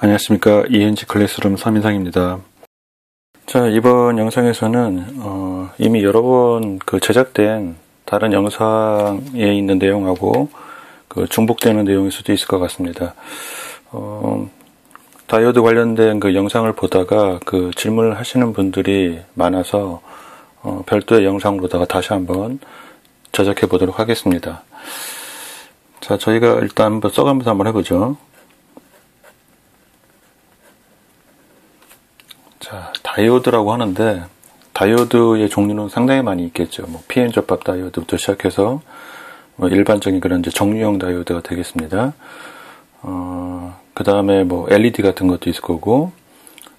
안녕하십니까. ENG 클래스룸 3인상입니다. 자, 이번 영상에서는 이미 여러 번 제작된 다른 영상에 있는 내용하고 중복되는 내용일 수도 있을 것 같습니다. 다이오드 관련된 영상을 보다가 질문을 하시는 분들이 많아서 별도의 영상으로다가 다시 한번 제작해 보도록 하겠습니다. 자, 저희가 일단 한번 써가면서 한번 해보죠. 자, 다이오드라고 하는데 다이오드의 종류는 상당히 많이 있겠죠. PN 접합 다이오드부터 시작해서 일반적인 그런 이제 정류형 다이오드가 되겠습니다. 그 다음에 LED 같은 것도 있을 거고,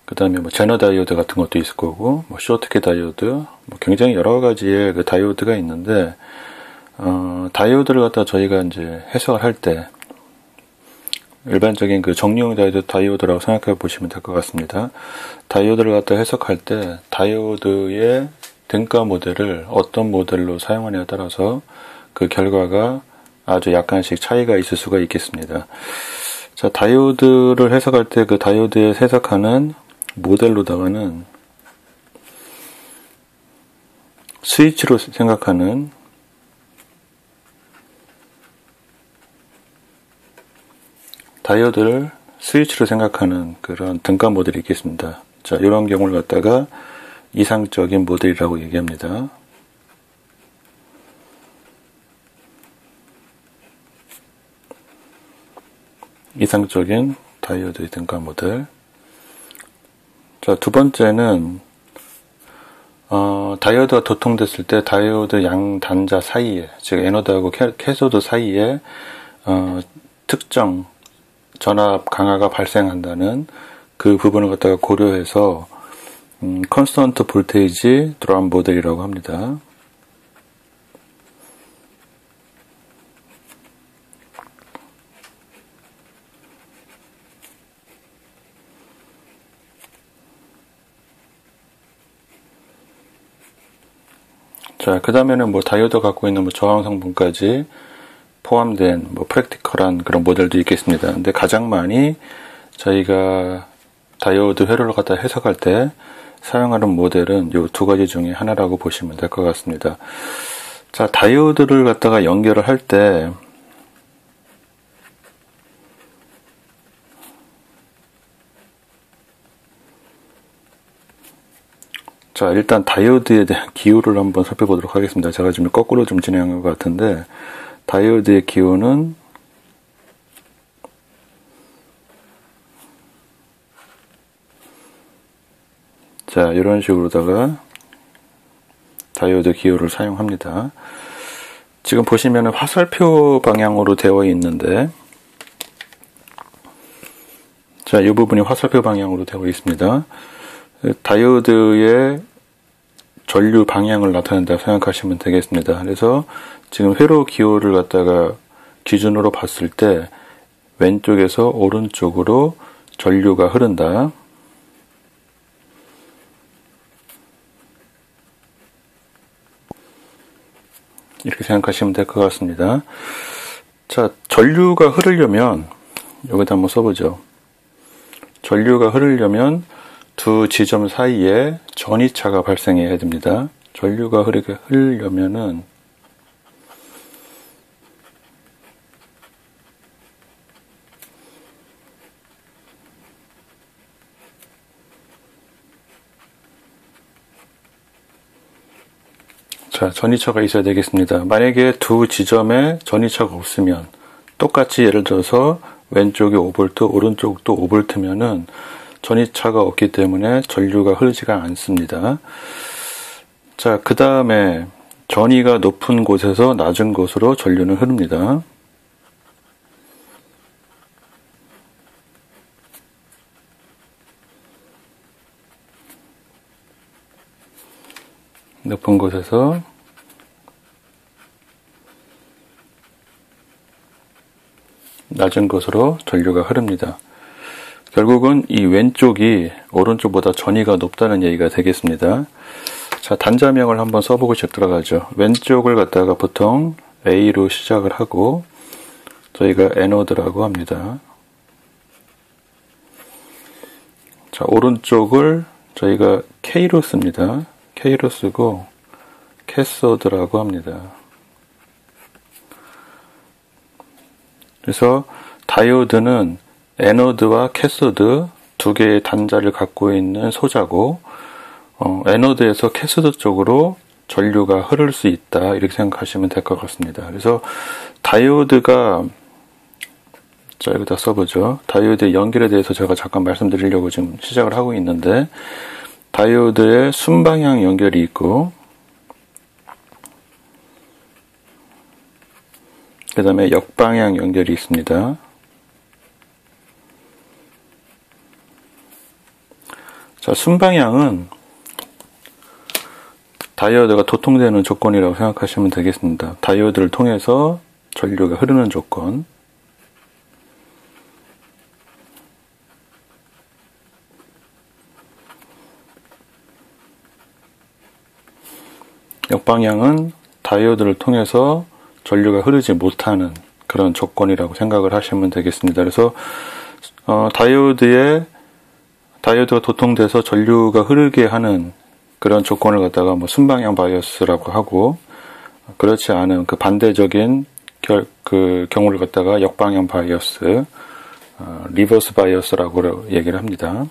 그 다음에 제너 다이오드 같은 것도 있을 거고, 쇼트키 다이오드, 굉장히 여러 가지의 다이오드가 있는데, 다이오드를 갖다 저희가 이제 해석을 할 때, 일반적인 정류형 다이오드라고 생각해 보시면 될 것 같습니다. 다이오드를 갖다 해석할 때, 다이오드의 등가 모델을 어떤 모델로 사용하냐에 따라서 그 결과가 아주 약간씩 차이가 있을 수가 있겠습니다. 자, 다이오드를 해석할 때 다이오드에 해석하는 모델로다가는 스위치로 생각하는 다이오드를 스위치로 생각하는 그런 등가 모델이 있겠습니다. 자, 이런 경우를 갖다가 이상적인 모델이라고 얘기합니다. 이상적인 다이오드의 등가 모델. 자, 두 번째는 다이오드가 도통됐을 때 다이오드 양 단자 사이에, 즉 에너드하고 캐소드 사이에 특정 전압 강화가 발생한다는 그 부분을 갖다가 고려해서 컨스턴트 볼테이지 드럼 모델이라고 합니다. 자, 그 다음에는 다이오드가 갖고 있는 저항 성분까지 포함된 프랙티컬한 그런 모델도 있겠습니다. 근데 가장 많이 저희가 다이오드 회로를 갖다 해석할 때 사용하는 모델은 이 두 가지 중에 하나라고 보시면 될 것 같습니다. 자, 다이오드를 갖다가 연결을 할 때 자, 일단 다이오드에 대한 기호를 한번 살펴보도록 하겠습니다. 제가 지금 거꾸로 좀 진행한 것 같은데, 다이오드의 기호는 자, 이런 식으로다가 다이오드 기호를 사용합니다. 지금 보시면 화살표 방향으로 되어 있는데, 자, 이 부분이 화살표 방향으로 되어 있습니다. 다이오드의 전류 방향을 나타낸다 생각하시면 되겠습니다. 그래서 지금 회로 기호를 갖다가 기준으로 봤을 때 왼쪽에서 오른쪽으로 전류가 흐른다. 이렇게 생각하시면 될 것 같습니다. 자, 전류가 흐르려면 여기다 한번 써보죠. 전류가 흐르려면 두 지점 사이에 전이차가 발생해야 됩니다. 전류가 흐르려면은 자, 전이차가 있어야 되겠습니다. 만약에 두 지점에 전이차가 없으면 똑같이 예를 들어서 왼쪽이 5V, 오른쪽도 5V면은 전이차가 없기 때문에 전류가 흐르지가 않습니다. 자, 그 다음에 전이가 높은 곳에서 낮은 곳으로 전류는 흐릅니다. 높은 곳에서 낮은 곳으로 전류가 흐릅니다. 결국은 이 왼쪽이 오른쪽보다 전이가 높다는 얘기가 되겠습니다. 자, 단자명을 한번 써보고 들어가죠. 왼쪽을 갖다가 보통 A로 시작을 하고 저희가 에노드라고 합니다. 자, 오른쪽을 저희가 K로 씁니다. K로 쓰고 캐소드라고 합니다. 그래서 다이오드는 애노드와 캐소드 두 개의 단자를 갖고 있는 소자고, 애노드에서 캐소드 쪽으로 전류가 흐를 수 있다, 이렇게 생각하시면 될 것 같습니다. 그래서 다이오드가, 자, 여기다 써보죠. 다이오드의 연결에 대해서 제가 잠깐 말씀드리려고 지금 시작을 하고 있는데, 다이오드의 순방향 연결이 있고, 그 다음에 역방향 연결이 있습니다. 자, 순방향은 다이오드가 도통되는 조건이라고 생각하시면 되겠습니다. 다이오드를 통해서 전류가 흐르는 조건. 역방향은 다이오드를 통해서 전류가 흐르지 못하는 그런 조건이라고 생각을 하시면 되겠습니다. 그래서 다이오드가 도통돼서 전류가 흐르게 하는 그런 조건을 갖다가 뭐 순방향 바이어스라고 하고, 그렇지 않은 그 반대적인 그 경우를 갖다가 역방향 바이어스, 리버스 바이어스라고 얘기를 합니다.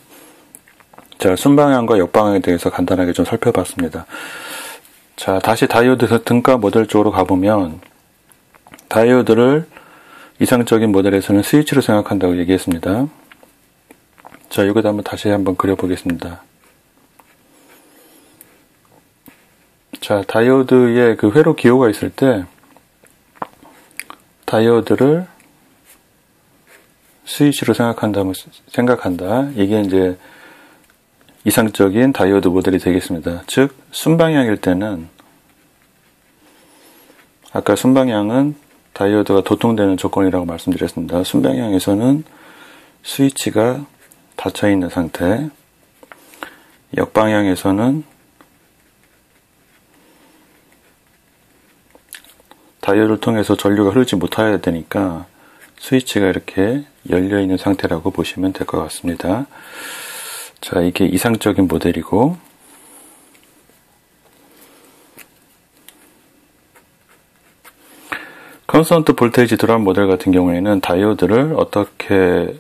자, 순방향과 역방향에 대해서 간단하게 좀 살펴봤습니다. 자, 다시 다이오드 등가 모델 쪽으로 가보면, 다이오드를 이상적인 모델에서는 스위치로 생각한다고 얘기했습니다. 자, 여기다 한번 그려보겠습니다. 자, 다이오드에 그 회로 기호가 있을 때, 다이오드를 스위치로 생각한다. 이게 이제 이상적인 다이오드 모델이 되겠습니다. 즉, 순방향일 때는, 아까 순방향은 다이오드가 도통되는 조건이라고 말씀드렸습니다. 순방향에서는 스위치가 닫혀있는 상태, 역방향에서는 다이오드를 통해서 전류가 흐르지 못해야 되니까 스위치가 이렇게 열려있는 상태라고 보시면 될 것 같습니다. 자, 이게 이상적인 모델이고, 컨스턴트 볼테이지 드럼 모델 같은 경우에는 다이오드를 어떻게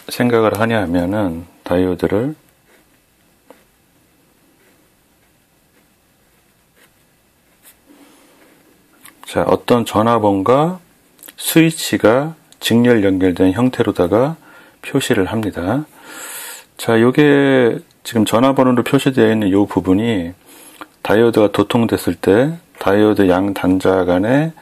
생각을 하냐 하면은, 다이오드를 자, 어떤 전화번과 스위치가 직렬 연결된 형태로다가 표시를 합니다. 자, 요게 지금 전화번호로 표시되어 있는 이 부분이 다이오드가 도통됐을 때 다이오드 양 단자 간에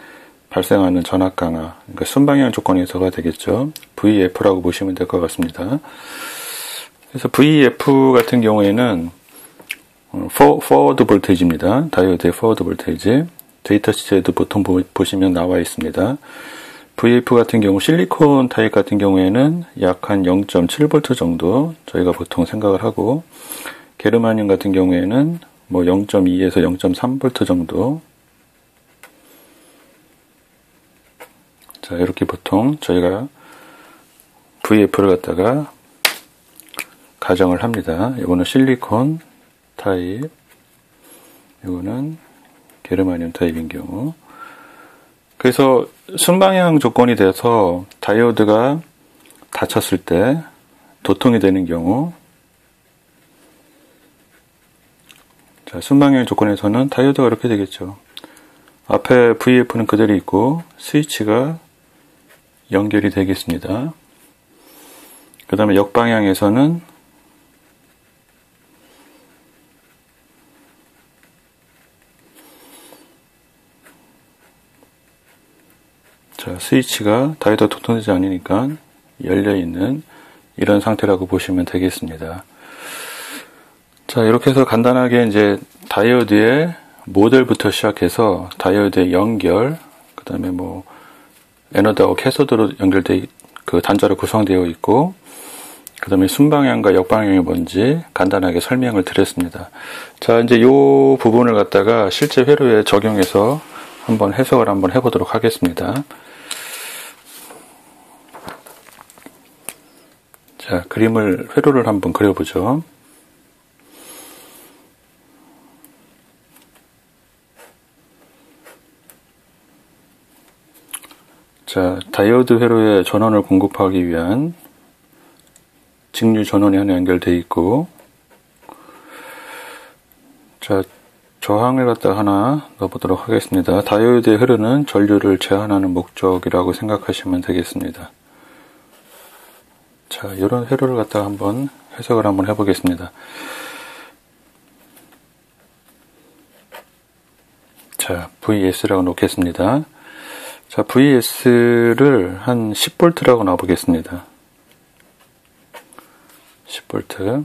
발생하는 전압 강화, 그러니까 순방향 조건에서가 되겠죠. VF라고 보시면 될 것 같습니다. 그래서 VF 같은 경우에는 포워드 볼테이지입니다. 다이오드의 포워드 볼테이지. 데이터 시트에도 보통 보시면 나와 있습니다. VF 같은 경우 실리콘 타입 같은 경우에는 약 한 0.7V 정도 저희가 보통 생각을 하고, 게르마늄 같은 경우에는 뭐 0.2에서 0.3V 정도. 자, 이렇게 보통 저희가 VF를 갖다가 가정을 합니다. 이거는 실리콘 타입, 이거는 게르마늄 타입인 경우. 그래서 순방향 조건이 돼서 다이오드가 닫혔을 때 도통이 되는 경우, 자, 순방향 조건에서는 다이오드가 이렇게 되겠죠. 앞에 VF는 그대로 있고 스위치가 연결이 되겠습니다. 그 다음에 역방향에서는 자, 스위치가 다이오드가 도통되지 않으니까 열려있는 이런 상태라고 보시면 되겠습니다. 자, 이렇게 해서 간단하게 이제 다이오드의 모델부터 시작해서 다이오드의 연결, 그 다음에 뭐 애노드하고 캐소드로 연결돼 그 단자로 구성되어 있고, 그 다음에 순방향과 역방향이 뭔지 간단하게 설명을 드렸습니다. 자, 이제 이 부분을 갖다가 실제 회로에 적용해서 한번 해석을 한번 해보도록 하겠습니다. 자, 회로를 한번 그려보죠. 자, 다이오드 회로에 전원을 공급하기 위한 직류 전원이 하나 연결되어 있고, 자, 저항을 갖다 하나 넣어보도록 하겠습니다. 다이오드의 흐르는 전류를 제한하는 목적이라고 생각하시면 되겠습니다. 자, 이런 회로를 갖다 한번 해석을 한번 해보겠습니다. 자, VS라고 놓겠습니다. 자, VS를 한 10V라고 놔보겠습니다. 10V.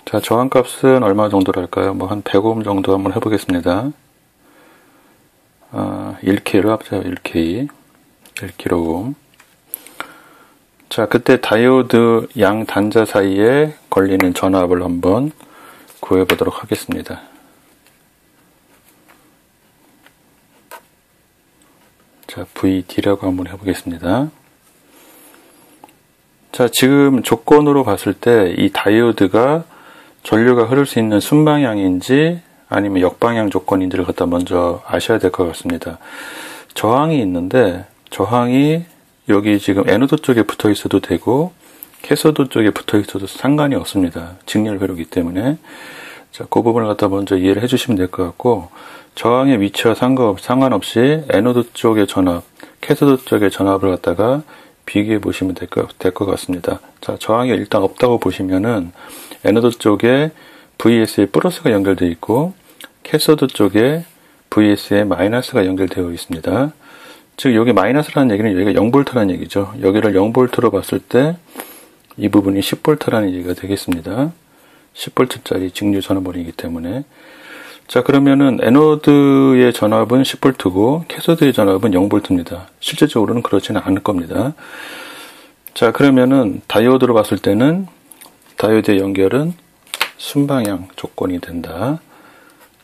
자, 저항값은 얼마 정도랄까요? 뭐 한 100오hm 정도 한번 해보겠습니다. 1K로 합쳐요. 1kΩ. 자, 그때 다이오드 양 단자 사이에 걸리는 전압을 한번 구해보도록 하겠습니다. 자, VD라고 한번 해보겠습니다. 자, 지금 조건으로 봤을 때 이 다이오드가 전류가 흐를 수 있는 순방향인지 아니면 역방향 조건인지를 갖다 먼저 아셔야 될 것 같습니다. 저항이 있는데, 저항이 여기 지금 애노드 쪽에 붙어 있어도 되고 캐소드 쪽에 붙어 있어도 상관이 없습니다. 직렬 회로이기 때문에. 자, 그 부분을 갖다 먼저 이해를 해주시면 될 것 같고, 저항의 위치와 상관없이 애노드 쪽의 전압, 캐소드 쪽의 전압을 갖다가 비교해 보시면 될 것 같습니다. 자, 저항이 일단 없다고 보시면은 애노드 쪽에 VS에 플러스가 연결되어 있고 캐소드 쪽에 VS에 마이너스가 연결되어 있습니다. 즉 여기 마이너스라는 얘기는 여기가 0V라는 얘기죠. 여기를 0V로 봤을 때 이 부분이 10V라는 얘기가 되겠습니다. 10V짜리 직류 전원물이기 때문에. 자, 그러면은 애노드의 전압은 10V고 캐소드의 전압은 0V입니다. 실제적으로는 그렇지는 않을 겁니다. 자, 그러면은 다이오드로 봤을 때는 다이오드의 연결은 순방향 조건이 된다.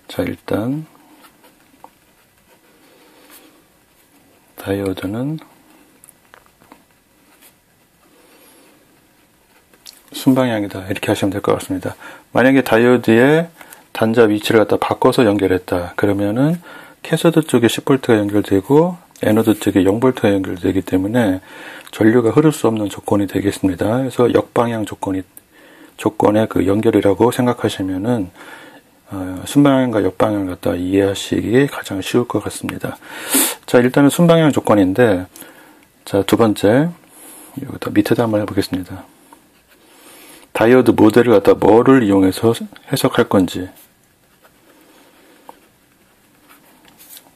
자, 일단 다이오드는 순방향이다. 이렇게 하시면 될 것 같습니다. 만약에 다이오드의 단자 위치를 갖다 바꿔서 연결했다. 그러면은 캐소드 쪽에 10V가 연결되고 애노드 쪽에 0V가 연결되기 때문에 전류가 흐를 수 없는 조건이 되겠습니다. 그래서 역방향 조건의 그 연결이라고 생각하시면은 순방향과 역방향을 갖다 이해하시기 가장 쉬울 것 같습니다. 자, 일단은 순방향 조건인데, 자, 두 번째, 여기다 밑에다 한번 해보겠습니다. 다이오드 모델을 갖다 뭐를 이용해서 해석할 건지.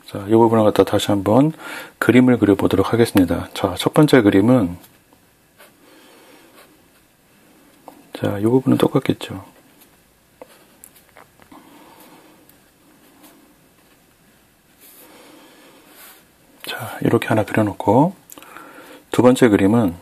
자, 이 부분을 갖다 다시 한번 그림을 그려보도록 하겠습니다. 자, 첫 번째 그림은, 자, 이 부분은 똑같겠죠. 자, 이렇게 하나 그려놓고, 두 번째 그림은,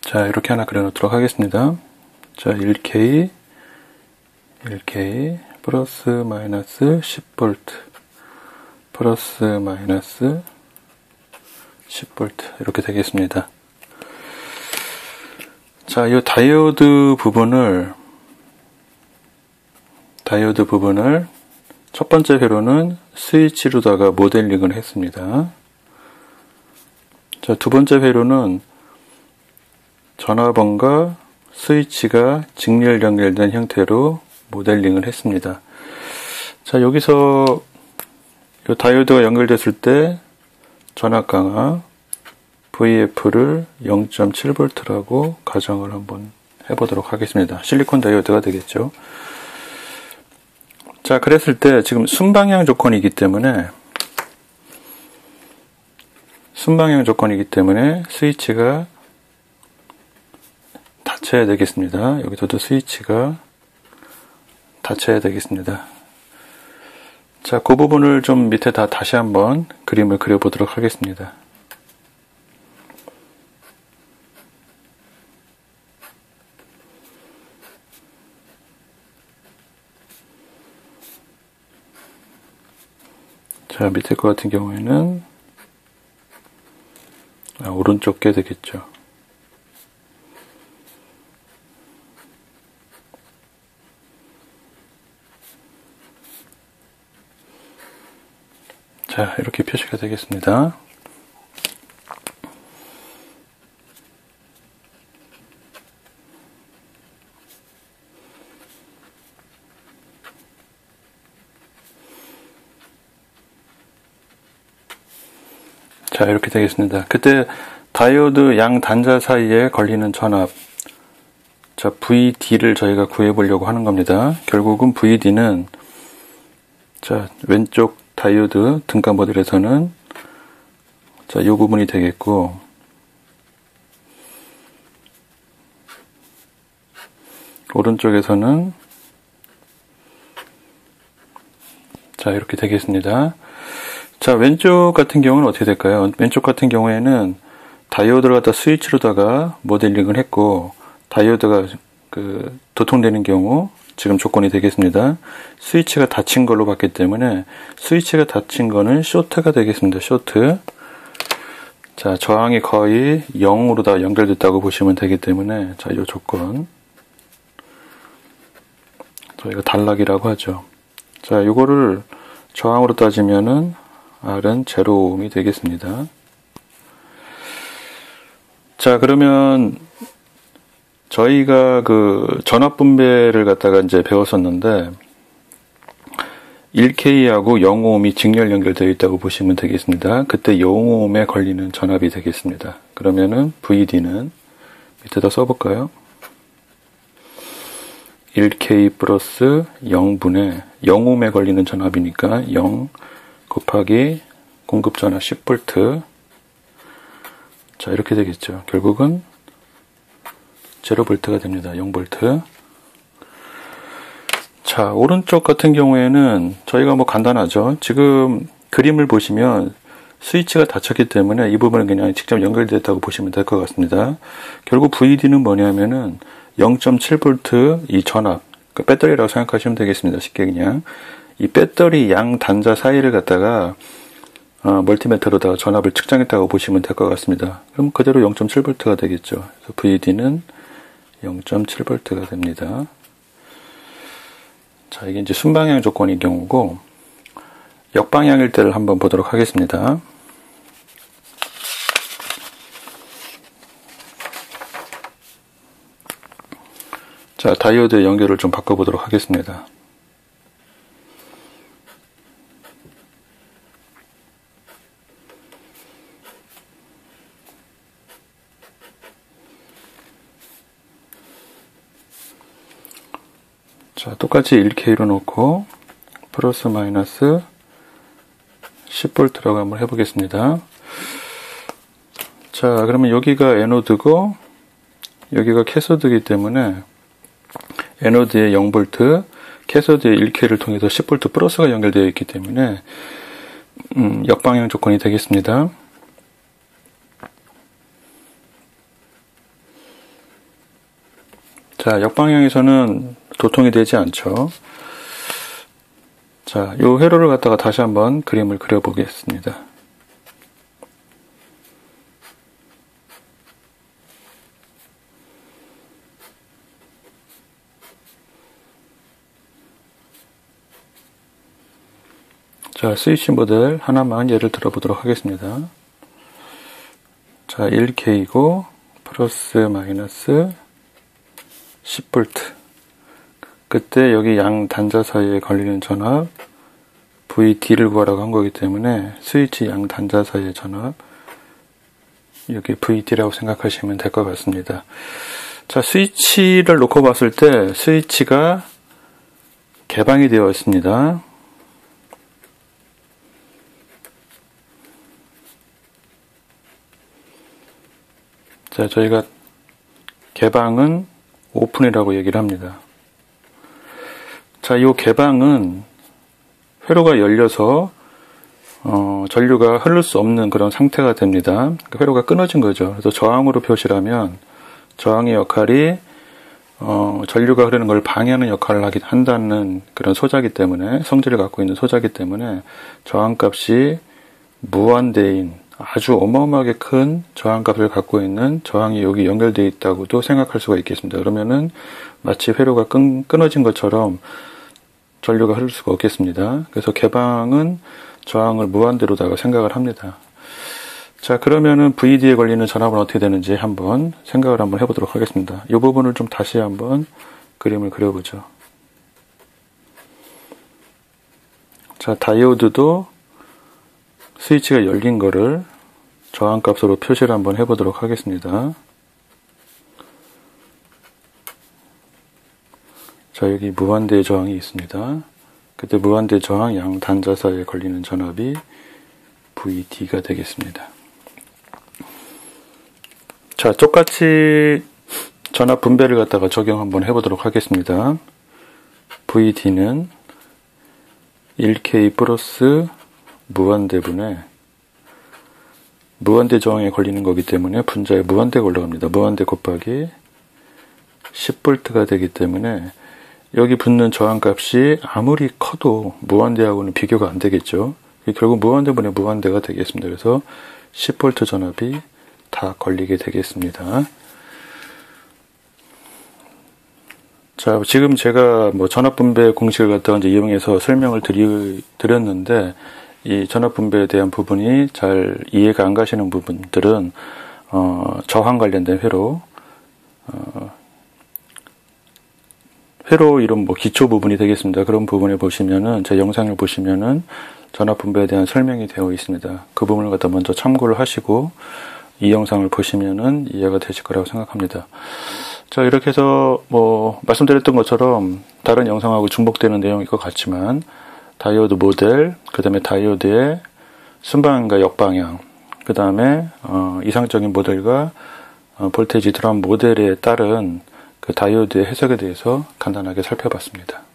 자, 이렇게 하나 그려놓도록 하겠습니다. 자, 1K, 플러스 마이너스 10V, 플러스 마이너스 10V, 이렇게 되겠습니다. 자, 이 다이오드 부분을 첫 번째 회로는 스위치로다가 모델링을 했습니다. 자, 두 번째 회로는 전화번과 스위치가 직렬 연결된 형태로 모델링을 했습니다. 자, 여기서 이 다이오드가 연결됐을 때 전압 강화 VF를 0.7V라고 가정을 한번 해보도록 하겠습니다. 실리콘 다이오드가 되겠죠. 자, 그랬을 때 지금 순방향 조건이기 때문에 스위치가 닫혀야 되겠습니다. 여기서도 스위치가 닫혀야 되겠습니다. 자, 그 부분을 좀 밑에 다시 한번 그림을 그려보도록 하겠습니다. 자, 밑에 거 같은 경우에는 오른쪽 게 되겠죠. 자, 이렇게 표시가 되겠습니다. 자, 이렇게 되겠습니다. 그때 다이오드 양 단자 사이에 걸리는 전압, 자, VD를 저희가 구해보려고 하는 겁니다. 결국은 VD는, 자, 왼쪽 다이오드 등가 모델에서는, 자, 이 부분이 되겠고, 오른쪽에서는, 자, 이렇게 되겠습니다. 자, 왼쪽 같은 경우는 어떻게 될까요? 왼쪽 같은 경우에는 다이오드를 갖다 스위치로다가 모델링을 했고, 다이오드가 도통되는 경우 지금 조건이 되겠습니다. 스위치가 닫힌 걸로 봤기 때문에 스위치가 닫힌 거는 쇼트가 되겠습니다. 쇼트. 자, 저항이 거의 0으로 다 연결됐다고 보시면 되기 때문에, 자, 이 조건 저희가 단락이라고 하죠. 자, 이거를 저항으로 따지면은 R은 0ohm이 되겠습니다. 자, 그러면 저희가 전압 분배를 갖다가 이제 배웠었는데 1K하고 0ohm이 직렬 연결되어 있다고 보시면 되겠습니다. 그때 0ohm에 걸리는 전압이 되겠습니다. 그러면은 VD는 밑에다 써볼까요? 1K 플러스 0분의 0ohm에 걸리는 전압이니까 0 곱하기 공급 전압 10V. 자, 이렇게 되겠죠. 결국은 0V가 됩니다. 0V. 자, 오른쪽 같은 경우에는 저희가 뭐 간단하죠. 지금 그림을 보시면 스위치가 닫혔기 때문에 이 부분은 그냥 직접 연결됐다고 보시면 될 것 같습니다. 결국 VD는 뭐냐면은 0.7V 이 전압, 배터리라고 생각하시면 되겠습니다. 쉽게 그냥. 이 배터리 양 단자 사이를 갖다가 멀티미터로다가 전압을 측정했다고 보시면 될 것 같습니다. 그럼 그대로 0.7V가 되겠죠. 그래서 VD는 0.7V가 됩니다. 자, 이게 이제 순방향 조건인 경우고, 역방향일 때를 한번 보도록 하겠습니다. 자, 다이오드의 연결을 좀 바꿔보도록 하겠습니다. 자, 똑같이 1K로 놓고 플러스 마이너스 10V라고 한번 해보겠습니다. 자, 그러면 여기가 에노드고 여기가 캐소드이기 때문에 에노드에 0V, 캐소드에 1K를 통해서 10V 플러스가 연결되어 있기 때문에 역방향 조건이 되겠습니다. 자, 역방향에서는 도통이 되지 않죠. 자, 요 회로를 갖다가 다시 한번 그림을 그려보겠습니다. 자, 스위치 모델 하나만 예를 들어보도록 하겠습니다. 자, 1K고 플러스 마이너스 10V. 그때 여기 양 단자 사이에 걸리는 전압 VD를 구하라고 한 거기 때문에 스위치 양 단자 사이의 전압 여기 VD라고 생각하시면 될 것 같습니다. 자, 스위치를 놓고 봤을 때 스위치가 개방이 되어 있습니다. 자, 저희가 개방은 오픈이라고 얘기를 합니다. 자, 이 개방은 회로가 열려서 전류가 흐를 수 없는 그런 상태가 됩니다. 회로가 끊어진 거죠. 그래서 저항으로 표시하면 저항의 역할이 전류가 흐르는 걸 방해하는 역할을 한다는 그런 소자기 때문에, 성질을 갖고 있는 소자기 때문에 저항값이 무한대인 아주 어마어마하게 큰 저항값을 갖고 있는 저항이 여기 연결되어 있다고도 생각할 수가 있겠습니다. 그러면은 마치 회로가 끊어진 것처럼 전류가 흐를 수가 없겠습니다. 그래서 개방은 저항을 무한대로다가 생각을 합니다. 자, 그러면은 VD에 걸리는 전압은 어떻게 되는지 한번 생각을 한번 해보도록 하겠습니다. 이 부분을 좀 다시 한번 그림을 그려보죠. 자, 다이오드도 스위치가 열린 거를 저항값으로 표시를 한번 해보도록 하겠습니다. 자, 여기 무한대 저항이 있습니다. 그때 무한대 저항 양 단자 사이에 걸리는 전압이 VD가 되겠습니다. 자, 똑같이 전압 분배를 갖다가 적용 한번 해보도록 하겠습니다. VD는 1K 플러스 무한대분의 무한대 저항에 걸리는 거기 때문에 분자에 무한대가 올라갑니다. 무한대 곱하기 10V가 되기 때문에 여기 붙는 저항값이 아무리 커도 무한대하고는 비교가 안 되겠죠. 결국 무한대분의 무한대가 되겠습니다. 그래서 10V 전압이 다 걸리게 되겠습니다. 자, 지금 제가 전압 분배 공식을 갖다가 이제 이용해서 설명을 드렸는데, 이 전압 분배에 대한 부분이 잘 이해가 안 가시는 부분들은 저항 관련된 회로 이런 기초 부분이 되겠습니다. 그런 부분에 보시면은 제 영상을 보시면은 전압 분배에 대한 설명이 되어 있습니다. 그 부분을 갖다 먼저 참고를 하시고 이 영상을 보시면은 이해가 되실 거라고 생각합니다. 자, 이렇게 해서 말씀드렸던 것처럼 다른 영상하고 중복되는 내용일 것 같지만 다이오드 모델, 그 다음에 다이오드의 순방향과 역방향, 그 다음에 이상적인 모델과 볼테이지 드럼 모델에 따른 그 다이오드의 해석에 대해서 간단하게 살펴봤습니다.